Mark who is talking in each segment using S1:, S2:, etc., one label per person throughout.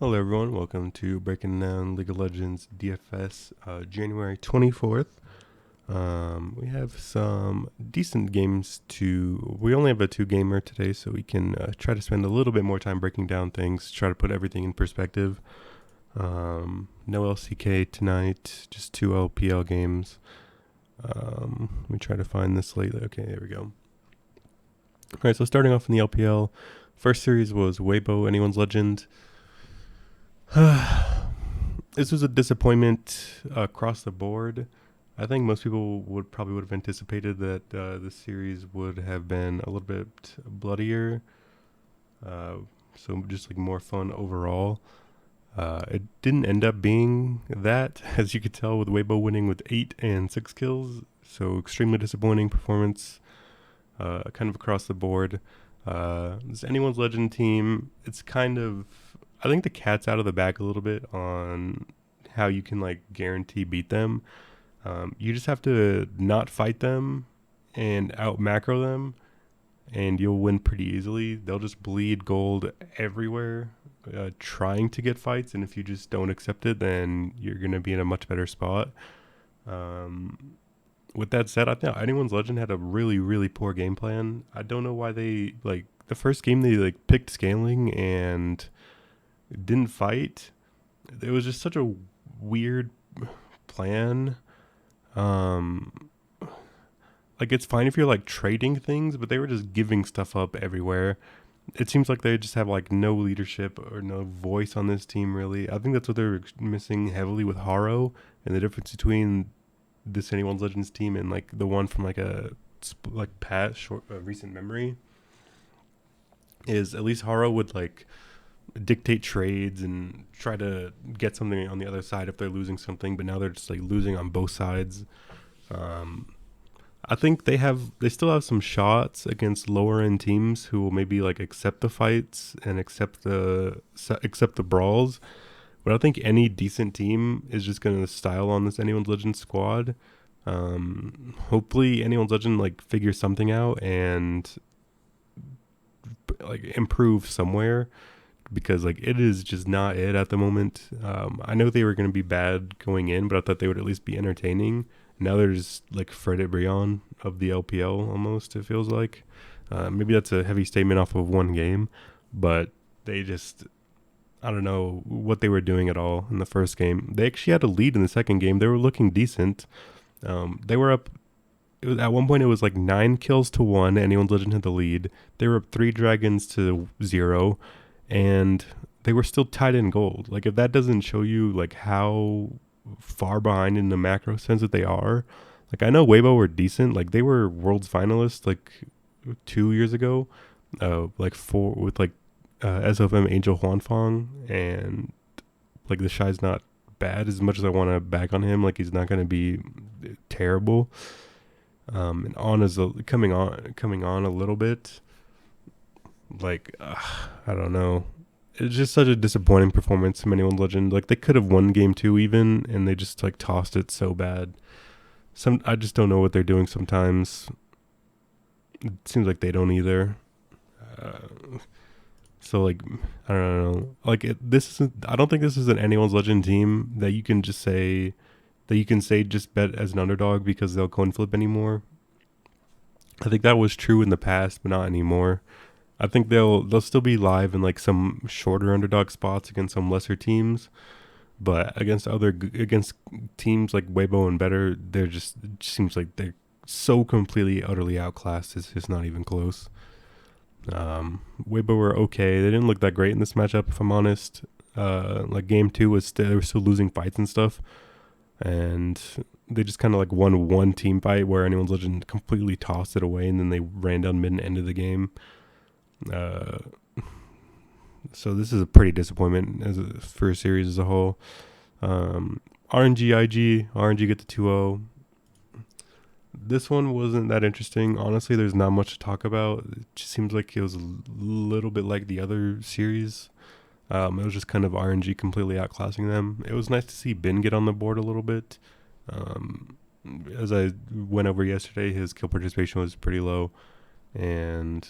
S1: Hello everyone, welcome to Breaking Down League of Legends DFS January 24th. We have some decent games we only have a 2-gamer today, so we can try to spend a little bit more time breaking down things, try to put everything in perspective. No LCK tonight, just 2 LPL games. Let me try to find this lately. Okay, there we go. Alright, so starting off in the LPL, first series was Weibo, Anyone's Legend. This was a disappointment across the board. I think most people would have anticipated that this series would have been a little bit bloodier, so just like more fun overall. It didn't end up being that, as you could tell, with Weibo winning with 8 and 6 kills. So extremely disappointing performance, kind of across the board. This Anyone's Legend team, it's kind of, I think the cat's out of the bag a little bit on how you can like guarantee beat them. You just have to not fight them and out macro them, and you'll win pretty easily. They'll just bleed gold everywhere, trying to get fights, and if you just don't accept it, then you're gonna be in a much better spot. With that said, I think Anyone's Legend had a really, really poor game plan. I don't know why they like the first game they like picked scaling and didn't fight. It was just such a weird plan. Like it's fine if you're like trading things, but they were just giving stuff up everywhere. It seems like they just have like no leadership or no voice on this team really. I think that's what they're missing heavily with Haro, and the difference between this Anyone's Legends team and like the one from like a recent memory is at least Haro would like dictate trades and try to get something on the other side if they're losing something, but now they're just like losing on both sides. I think they still have some shots against lower end teams who will maybe like accept the fights and accept the brawls, but I think any decent team is just going to style on this Anyone's Legend squad. Hopefully Anyone's Legend like figures something out and like improve somewhere, because like it is just not it at the moment. I know they were going to be bad going in, but I thought they would at least be entertaining. Now they're just like Fred Brion of the LPL almost, it feels like. Maybe that's a heavy statement off of one game, but they just, I don't know what they were doing at all in the first game. They actually had a lead in the second game. They were looking decent. They were up. At one point, it was like 9 kills to 1. Anyone's Legend had the lead. They were up 3 dragons to 0. And they were still tied in gold. Like, if that doesn't show you like how far behind in the macro sense that they are, like I know Weibo were decent. Like they were world's finalists like 2 years ago, like four with like SFM Angel Huanfang, and like the Shy's not bad as much as I want to bag on him. Like he's not going to be terrible. And On is coming on a little bit. Like I don't know, it's just such a disappointing performance from Anyone's Legend. Like they could have won game 2 even, and they just like tossed it so bad. I just don't know what they're doing sometimes. It seems like they don't either. So like I don't know. Like I don't think this is an Anyone's Legend team that you can say just bet as an underdog because they'll coin flip anymore. I think that was true in the past, but not anymore. I think they'll still be live in like some shorter underdog spots against some lesser teams, but against teams like Weibo and better, it just seems like they're so completely utterly outclassed. It's just not even close. Weibo were okay. They didn't look that great in this matchup, if I'm honest. Like game 2 they were still losing fights and stuff, and they just kind of like won one team fight where Anyone's Legend completely tossed it away, and then they ran down mid and end of the game. So this is a pretty disappointment for a series as a whole. RNG get the 2-0. This one wasn't that interesting. Honestly, there's not much to talk about. It just seems like it was a little bit like the other series. It was just kind of RNG completely outclassing them. It was nice to see Ben get on the board a little bit. As I went over yesterday, his kill participation was pretty low, and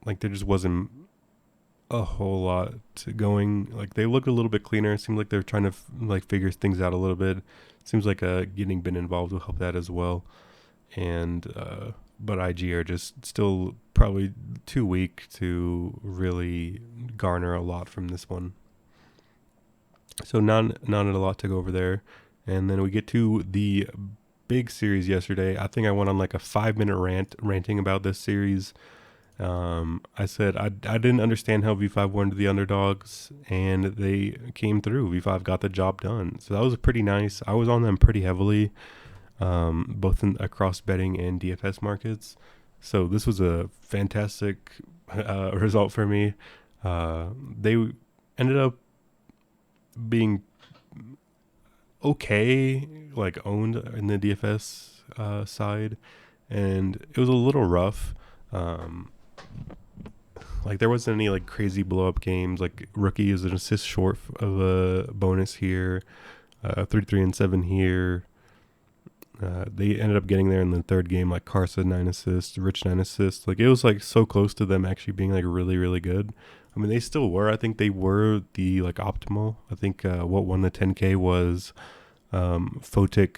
S1: like there just wasn't a whole lot going. Like they look a little bit cleaner. It seems like they're trying to like figure things out a little bit. Seems like getting been involved will help that as well. And but IG are just still probably too weak to really garner a lot from this one. So not a lot to go over there. And then we get to the big series yesterday. I think I went on like a 5 minute ranting about this series. I said I didn't understand how V5 won the underdogs, and they came through. V5 got the job done. So that was pretty nice. I was on them pretty heavily, both across betting and DFS markets. So this was a fantastic result for me. They ended up being okay, like owned in the DFS side, and it was a little rough. Like there wasn't any like crazy blow up games. Like rookie is an assist short of a bonus here, 3 and 7 here. They ended up getting there in the third game, like Karsa 9 assists, Rich 9 assists. Like it was like so close to them actually being like really, really good. I mean, they still were. I think they were the like optimal. I think what won the 10K was Photic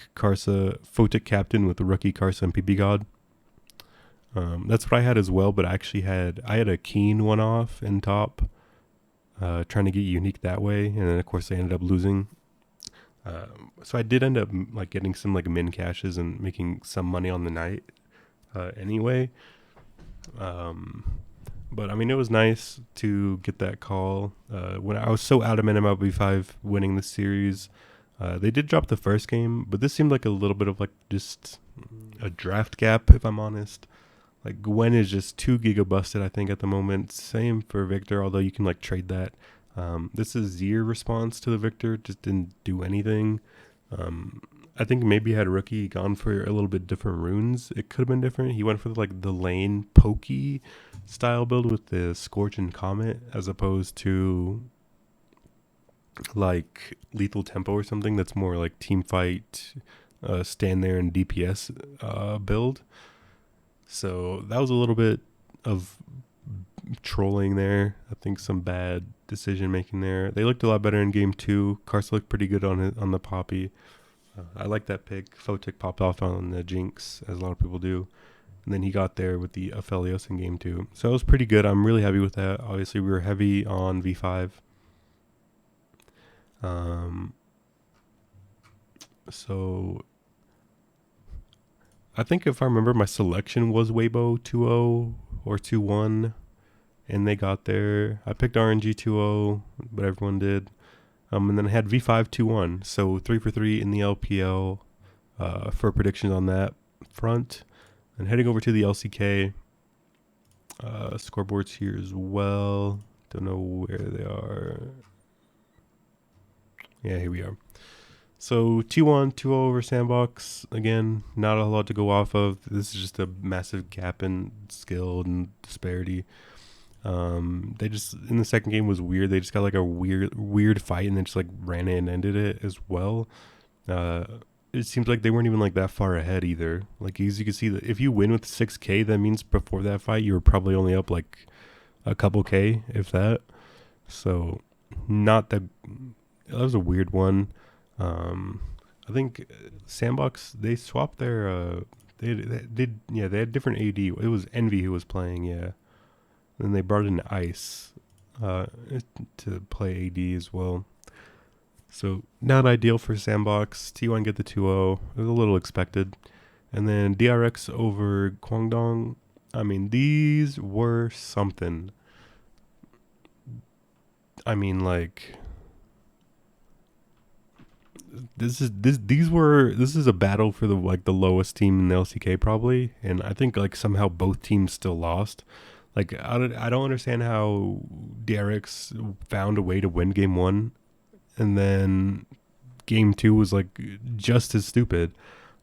S1: captain with the rookie Karsa and PB God. That's what I had as well, but I had a Keen one off in top, trying to get unique that way, and then of course I ended up losing. So I did end up like getting some like min cashes and making some money on the night, anyway. But I mean, it was nice to get that call. When I was so adamant about B5 winning the series, they did drop the first game, but this seemed like a little bit of like just a draft gap, if I'm honest. Like Gwen is just 2 giga busted, I think, at the moment. Same for Victor, although you can like trade that. This is Zir response to the Victor, just didn't do anything. I think maybe had rookie gone for a little bit different runes, it could have been different. He went for like the lane pokey style build with the Scorch and Comet, as opposed to like Lethal Tempo or something that's more like team fight, stand there and DPS build. So that was a little bit of trolling there. I think some bad decision making there. They looked a lot better in game 2. Karsa looked pretty good on the Poppy. I like that pick. Photic popped off on the Jinx, as a lot of people do. And then he got there with the Aphelios in game 2. So it was pretty good. I'm really happy with that. Obviously, we were heavy on V5. So I think if I remember, my selection was Weibo 2-0 or 2-1, and they got there. I picked RNG 2-0, but everyone did. And then I had V5 2-1, so 3 for 3 in the LPL for predictions on that front. And heading over to the LCK, scoreboards here as well. Don't know where they are. Yeah, here we are. So 2-1, 2-0 over Sandbox. Again, not a lot to go off of. This is just a massive gap in skill and disparity. They just, in the second game was weird. They just got like a weird fight and then just like ran it and ended it as well. It seems like they weren't even like that far ahead either. Like as you can see, that if you win with 6K, that means before that fight you were probably only up like a couple K, if that. So not that. That was a weird one. I think Sandbox, they swapped their they had different AD. It was Envy who was playing, yeah. Then they brought in Ice to play AD as well. So not ideal for Sandbox. T1 get the 2-0. It was a little expected. And then DRX over Guangdong. I mean, these were something. I mean, like, this is a battle for the lowest team in the LCK probably, and I think like somehow both teams still lost. Like I don't understand how DRX found a way to win game 1, and then game 2 was like just as stupid.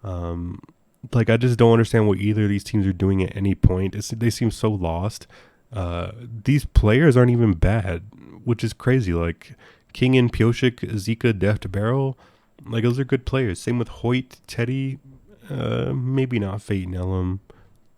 S1: Like I just don't understand what either of these teams are doing at any point. They seem so lost. These players aren't even bad, which is crazy. Like King and Pioshik, Zika, Deft Barrel, like those are good players. Same with Hoyt, Teddy, maybe not Fate and Ellum.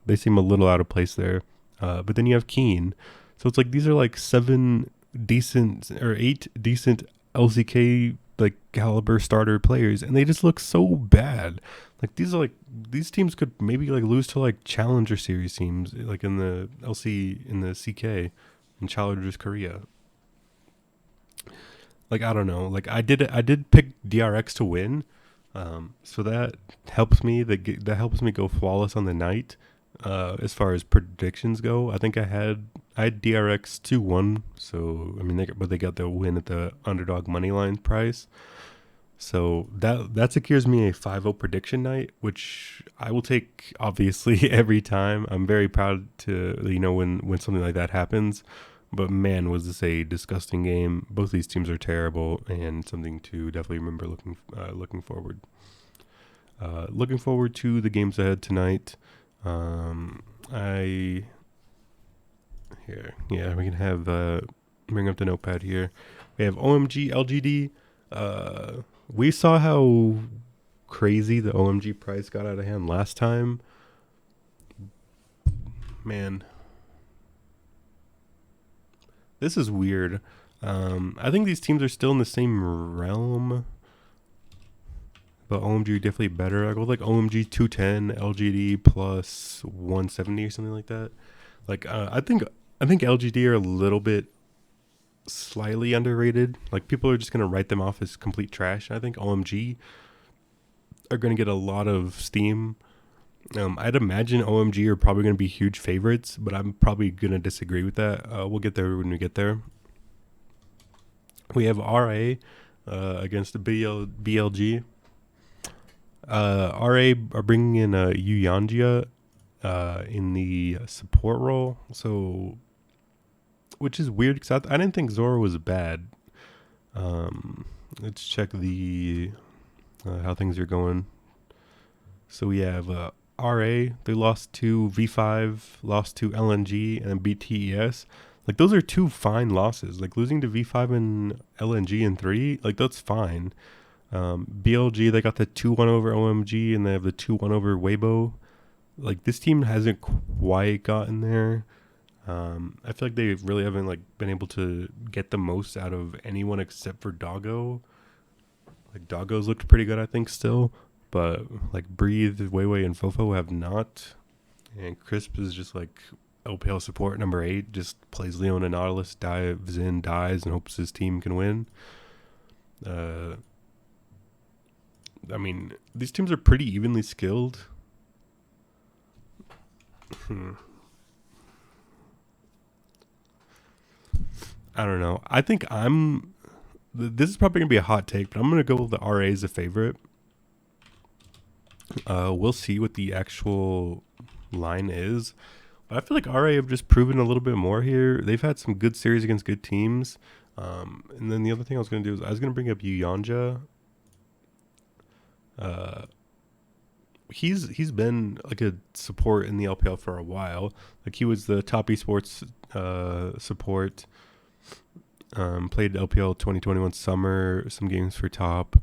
S1: They seem a little out of place there. But then you have Keen. So it's like these are like 7 decent or 8 decent LCK like caliber starter players, and they just look so bad. Like these teams could maybe like lose to like Challenger Series teams, like in the CK, in Challengers Korea. Like I don't know. Like I did pick DRX to win, so that helps me. That helps me go flawless on the night. As far as predictions go, I think I had DRX 2-1. So I mean, they got the win at the underdog money line price. So that secures me a 5-0 prediction night, which I will take obviously every time. I'm very proud to when something like that happens. But man, was this a disgusting game. Both these teams are terrible, and something to definitely remember looking forward. Looking forward to the games ahead tonight. I we can have bring up the notepad here. We have OMG LGD. We saw how crazy the OMG price got out of hand last time. Man, this is weird. I think these teams are still in the same realm, but OMG definitely better. I go with like OMG 210, LGD plus 170 or something like that. Like I think LGD are a little bit slightly underrated. Like people are just gonna write them off as complete trash. I think OMG are gonna get a lot of steam. I'd imagine OMG are probably gonna be huge favorites, but I'm probably gonna disagree with that. We'll get there when we get there. We have RA against the BLG. RA are bringing in Yuyanjia in the support role, so which is weird because I didn't think Zora was bad. Let's check the how things are going. So we have RA. They lost to V5, lost to LNG, and then beat TES. Like those are two fine losses. Like losing to V5 and LNG in 3, like that's fine. BLG, they got the 2-1 over OMG, and they have the 2-1 over Weibo. Like this team hasn't quite gotten there. I feel like they really haven't like been able to get the most out of anyone except for Doggo. Like Doggo's looked pretty good, I think, still, but like Breathe, Weiwei, and Fofo have not. And Crisp is just like LPL support number 8, just plays Leon and Nautilus, dives in, dies, and hopes his team can win. I mean, these teams are pretty evenly skilled. I don't know. I think this is probably going to be a hot take, but I'm going to go with the RA as a favorite. We'll see what the actual line is. But I feel like RA have just proven a little bit more here. They've had some good series against good teams. And then the other thing I was going to do is I was going to bring up Yuyanja. He's been like a support in the LPL for a while. Like he was the top esports support. Played LPL 2021 summer, some games for top.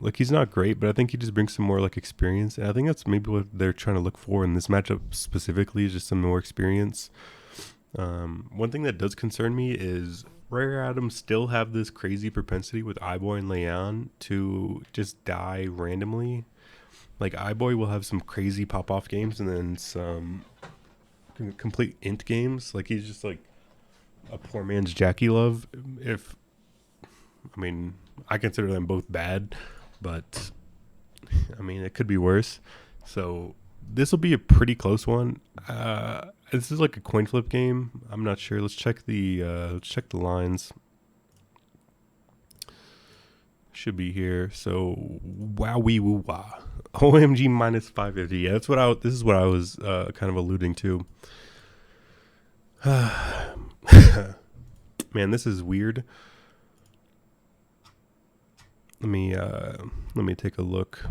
S1: Like he's not great, but I think he just brings some more like experience, and I think that's maybe what they're trying to look for in this matchup specifically, is just some more experience. One thing that does concern me is Rare Adams still have this crazy propensity with iBoy and Leon to just die randomly. Like iBoy will have some crazy pop off games and then some complete int games. Like he's just like a poor man's Jackie Love. I consider them both bad, but I mean it could be worse. So this will be a pretty close one. This is like a coin flip game. I'm not sure. Let's check the lines. Should be here. So wowee woo wah. OMG minus 550. Yeah, this is what I was kind of alluding to. Man, this is weird. Let me take a look.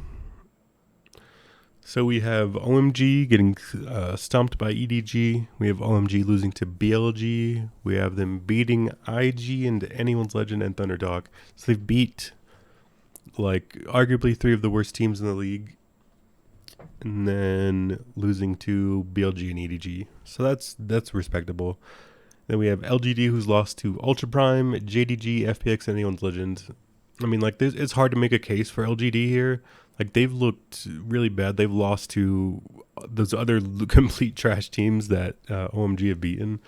S1: So we have OMG getting stumped by EDG. We have OMG losing to BLG. We have them beating IG and Anyone's Legend and Thunderdog. So they've beat like arguably 3 of the worst teams in the league, and then losing to BLG and EDG. So that's respectable. Then we have LGD, who's lost to Ultra Prime, JDG, FPX, and Anyone's Legend. I mean, like, it's hard to make a case for LGD here. Like, they've looked really bad. They've lost to those other complete trash teams that OMG have beaten.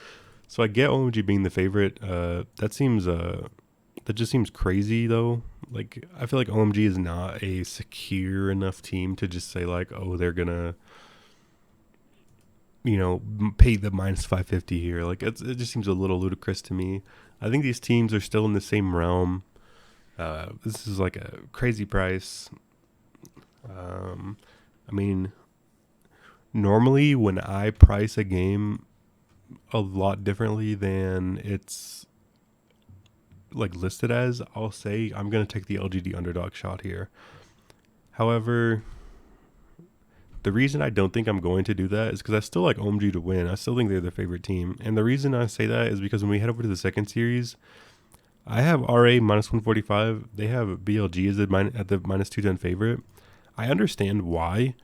S1: So I get OMG being the favorite. That just seems crazy, though. Like, I feel like OMG is not a secure enough team to just say, like, oh, they're gonna, pay the minus 550 here. Like, it just seems a little ludicrous to me. I think these teams are still in the same realm. This is like a crazy price. I mean, normally when I price a game a lot differently than it's like listed as, I'll say I'm going to take the LGD underdog shot here. However, the reason I don't think I'm going to do that is because I still like OMG to win. I still think they're the favorite team. And the reason I say that is because when we head over to the second series, I have RA minus 145. They have BLG as at the minus 210 favorite. I understand why.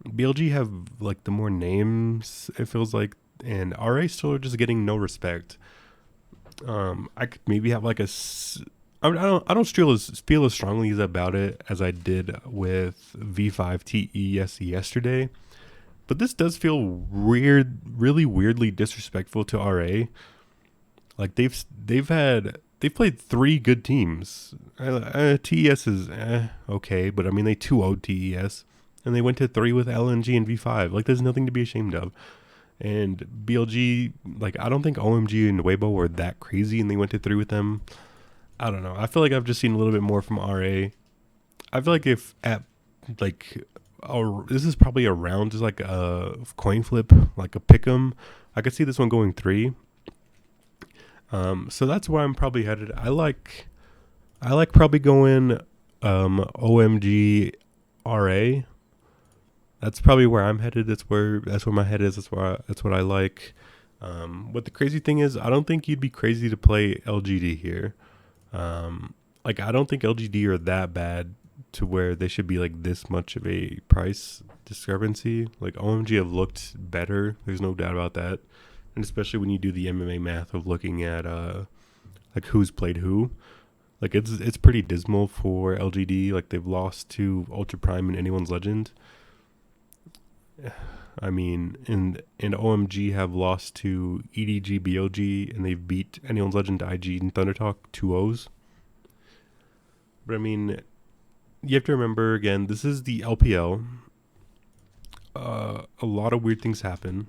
S1: BLG have like the more names, it feels like, and RA still are just getting no respect. I could maybe have like I don't feel as strongly about it as I did with V5 TES yesterday, but this does feel weird, really weirdly disrespectful to RA. Like they've played 3 good teams. TES is okay, but I mean they 2-0'd TES, and they went to 3 with LNG and V5. Like there's nothing to be ashamed of. And BLG, like I don't think OMG and Weibo were that crazy, and they went to 3 with them. I don't know. I feel like I've just seen a little bit more from RA. I feel like if at like this is probably around just like a coin flip, like a pick'em, I could see this one going 3. So that's where I'm probably headed. I like probably going OMG RA. That's probably where I'm headed. That's where my head is. That's what I like. But the crazy thing is, I don't think you'd be crazy to play LGD here. Like I don't think LGD are that bad to where they should be like this much of a price discrepancy. Like OMG have looked better. There's no doubt about that. And especially when you do the MMA math of looking at like who's played who. Like it's pretty dismal for LGD. Like they've lost to Ultra Prime and Anyone's Legend. I mean, and OMG have lost to EDG, BLG, and they've beat Anyone's Legend, IG, and Thunder Talk 2-0s. But I mean, you have to remember again, this is the LPL. A lot of weird things happen,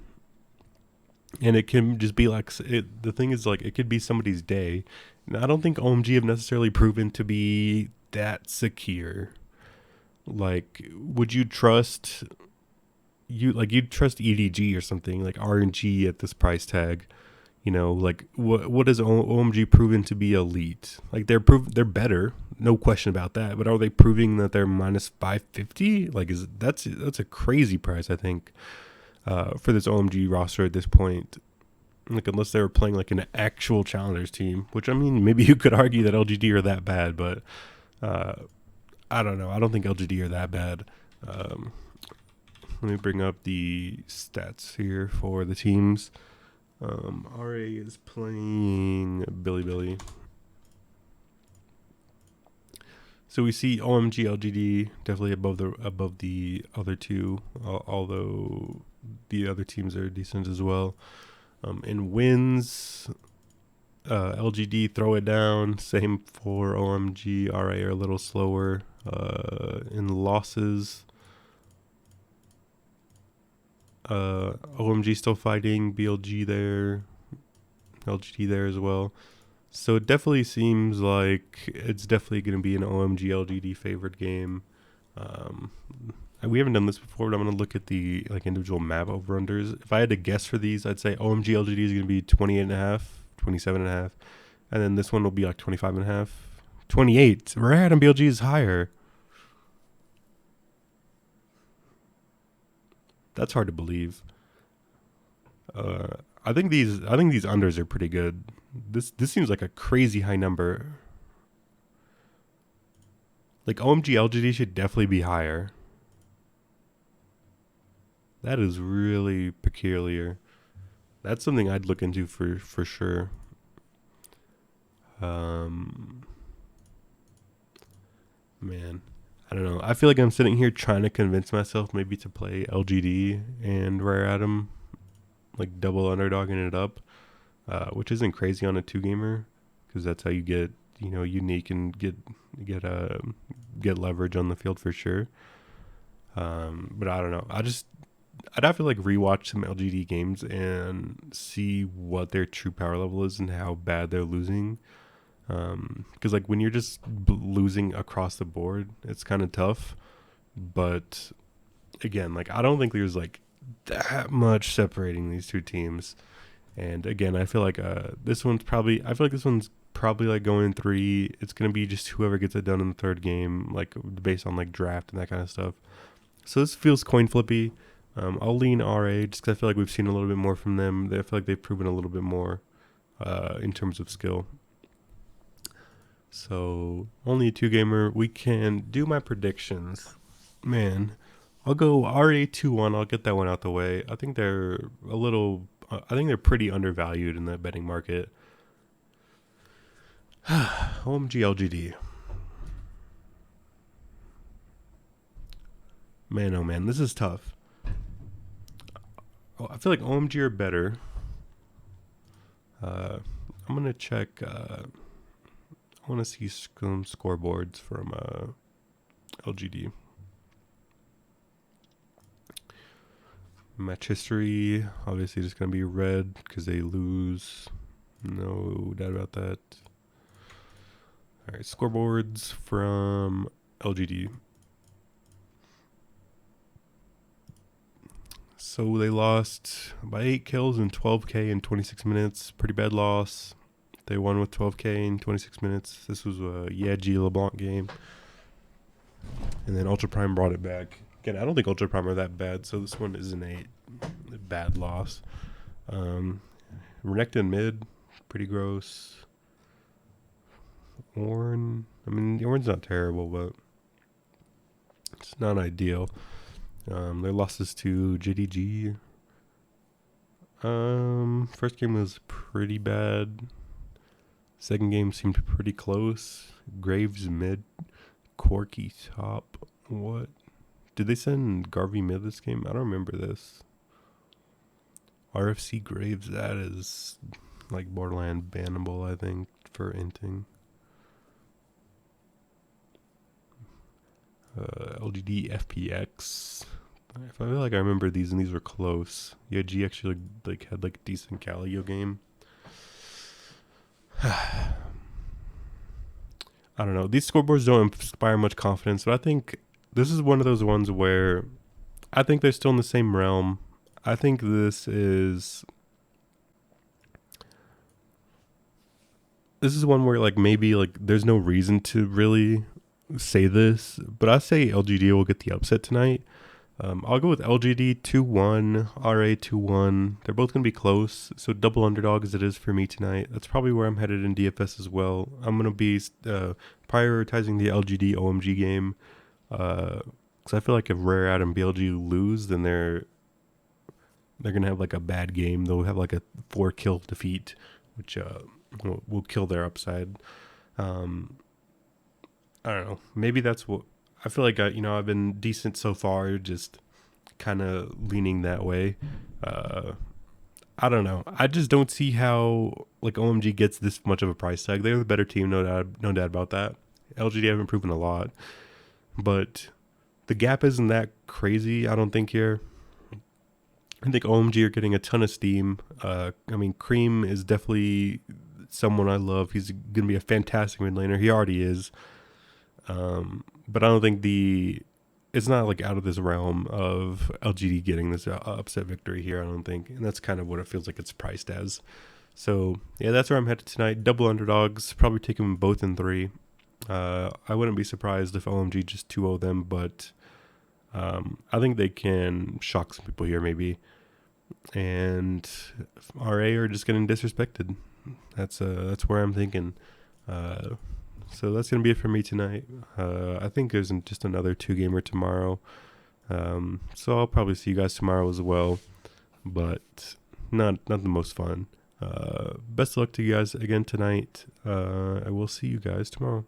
S1: and it can just be like the thing is like it could be somebody's day. And I don't think OMG have necessarily proven to be that secure. Like, would you trust? You'd trust EDG or something like RNG at this price tag, like what has OMG proven to be elite? Like they're better, no question about that, but are they proving that they're minus 550? Like that's a crazy price, I think, for this OMG roster at this point. Like unless they were playing like an actual challengers team, which I mean maybe you could argue that LGD are that bad, but I don't know. I don't think LGD are that bad. Let me bring up the stats here for the teams. RA is playing Billy. So we see OMG, LGD definitely above the other two, although the other teams are decent as well. In wins, LGD throw it down. Same for OMG. RA are a little slower. In losses, OMG still fighting, BLG there, LGD there as well. So it definitely seems like it's definitely going to be an OMG LGD favored game. We haven't done this before, but I'm going to look at the like individual map over unders. If I had to guess for these, I'd say OMG LGD is going to be 28.5, 27.5, and then this one will be like 25.5, 28. Rad and BLG is higher. That's hard to believe. I think these unders are pretty good. This seems like a crazy high number. Like OMG LGD should definitely be higher. That is really peculiar. That's something I'd look into for sure. Um, Man, I don't know. I feel like I'm sitting here trying to convince myself maybe to play LGD and Rare Atom, like double underdogging it up, which isn't crazy on a two gamer, because that's how you get unique and get uh get leverage on the field for sure. But I don't know. I'd have to like rewatch some LGD games and see what their true power level is and how bad they're losing. Because like when you're just losing across the board, it's kind of tough. But again, like I don't think there's like that much separating these two teams. And again, I feel like this one's probably. I feel like this one's probably like going 3. It's gonna be just whoever gets it done in the third game, like based on like draft and that kind of stuff. So this feels coin flippy. I'll lean RA just because I feel like we've seen a little bit more from them. I feel like they've proven a little bit more in terms of skill. So only a two gamer. We can do my predictions. Man, I'll go RA 2-1. I'll get that one out the way. I think they're a little. I think they're pretty undervalued in the betting market. OMG LGD. Man, oh man, this is tough. Oh, I feel like OMG are better. I'm gonna check. I want to see some scoreboards from LGD. Match history, obviously, just gonna be red because they lose. No doubt about that. All right, scoreboards from LGD. So they lost by 8 kills and 12k in 26 minutes. Pretty bad loss. They won with 12k in 26 minutes. This was a Yeji LeBlanc game. And then Ultra Prime brought it back. Again, I don't think Ultra Prime are that bad, so this one isn't a bad loss. Renekton mid, pretty gross. Ornn, I mean, the Ornn's not terrible, but it's not ideal. Their losses to JDG. First game was pretty bad. Second game seemed pretty close. Graves mid, Corky top. What? Did they send Garvey mid this game? I don't remember this. RFC Graves, that is like borderline bannable, I think, for inting. LGD FPX. I feel like I remember these and these were close. Yeah, G actually like had like a decent Calio game. I don't know. These scoreboards don't inspire much confidence, but I think this is one of those ones where I think they're still in the same realm. I think this is one where like maybe like there's no reason to really say this, but I say LGD will get the upset tonight. I'll go with LGD 2-1, RA 2-1. They're both going to be close, so double underdog as it is for me tonight. That's probably where I'm headed in DFS as well. I'm going to be prioritizing the LGD OMG game because I feel like if Rare Atom BLG lose, then they're going to have like a bad game. They'll have like a 4-kill defeat, which will kill their upside. I don't know. Maybe that's what I feel like. I've been decent so far, just kind of leaning that way. I don't know. I just don't see how like OMG gets this much of a price tag. They're the better team, no doubt about that. LGD haven't proven a lot, but the gap isn't that crazy. I don't think here. I think OMG are getting a ton of steam. I mean, Cream is definitely someone I love. He's going to be a fantastic mid laner. He already is. But I don't think it's not like out of this realm of LGD getting this upset victory here. I don't think, and that's kind of what it feels like it's priced as. So yeah, that's where I'm headed tonight. Double underdogs, probably take them both in 3. I wouldn't be surprised if OMG just 2-0 them, but I think they can shock some people here maybe. And RA are just getting disrespected. That's where I'm thinking. So that's going to be it for me tonight. I think there's just another 2-gamer tomorrow. So I'll probably see you guys tomorrow as well. But not the most fun. Best of luck to you guys again tonight. I will see you guys tomorrow.